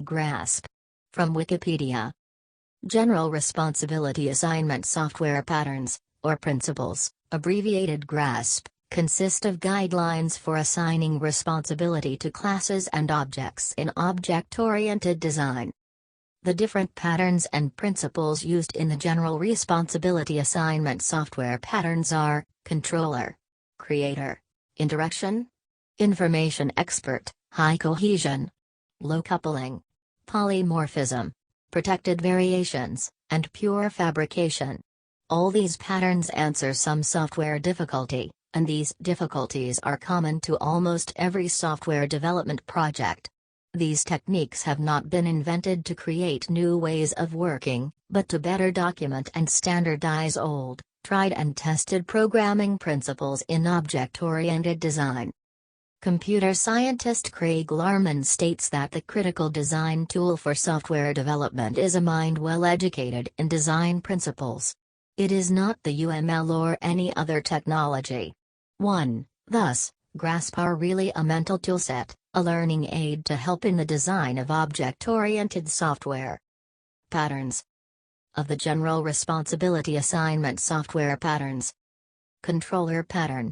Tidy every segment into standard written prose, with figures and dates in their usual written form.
Grasp. From Wikipedia. General Responsibility Assignment Software Patterns, or Principles, abbreviated GRASP, consist of guidelines for assigning responsibility to classes and objects in object-oriented design. The different patterns and principles used in the General Responsibility Assignment Software Patterns are: Controller, Creator, Indirection, Information Expert, High Cohesion, Low Coupling, Polymorphism, Protected Variations, and Pure Fabrication. All these patterns answer some software difficulty, and these difficulties are common to almost every software development project. These techniques have not been invented to create new ways of working, but to better document and standardize old, tried and tested programming principles in object-oriented design. Computer scientist Craig Larman states that the critical design tool for software development is a mind well educated in design principles. It is not the UML or any other technology. 1. Thus, GRASP are really a mental toolset, a learning aid to help in the design of object-oriented software. Patterns of the General Responsibility Assignment Software Patterns. Controller Pattern.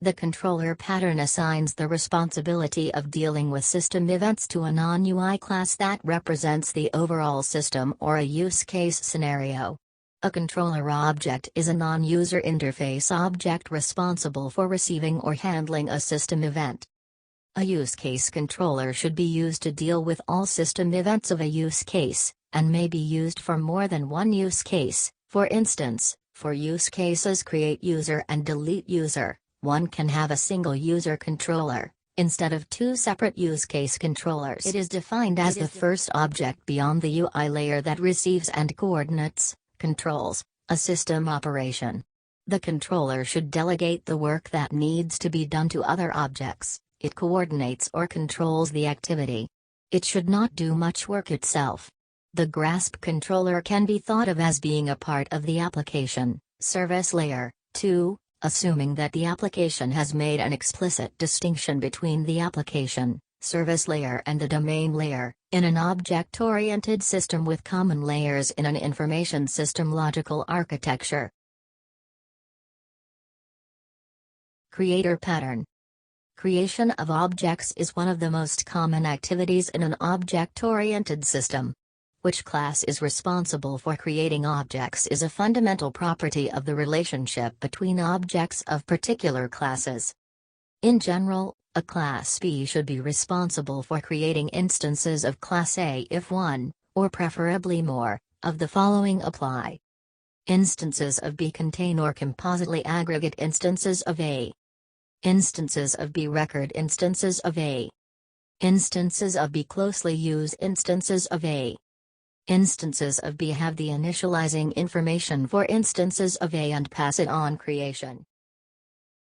The controller pattern assigns the responsibility of dealing with system events to a non-UI class that represents the overall system or a use case scenario. A controller object is a non-user interface object responsible for receiving or handling a system event. A use case controller should be used to deal with all system events of a use case, and may be used for more than one use case. For instance, for use cases create user and delete user, one can have a single user controller, instead of two separate use case controllers. It is defined as the first object beyond the UI layer that receives and coordinates, controls, a system operation. The controller should delegate the work that needs to be done to other objects. It coordinates or controls the activity. It should not do much work itself. The GRASP controller can be thought of as being a part of the application service layer. 2. Assuming that the application has made an explicit distinction between the application service layer and the domain layer, in an object-oriented system with common layers in an information system logical architecture. Creator pattern. Creation of objects is one of the most common activities in an object-oriented system. Which class is responsible for creating objects is a fundamental property of the relationship between objects of particular classes. In general, a class B should be responsible for creating instances of class A if one, or preferably more, of the following apply. Instances of B contain or compositely aggregate instances of A. Instances of B record instances of A. Instances of B closely use instances of A. Instances of B have the initializing information for instances of A and pass it on creation.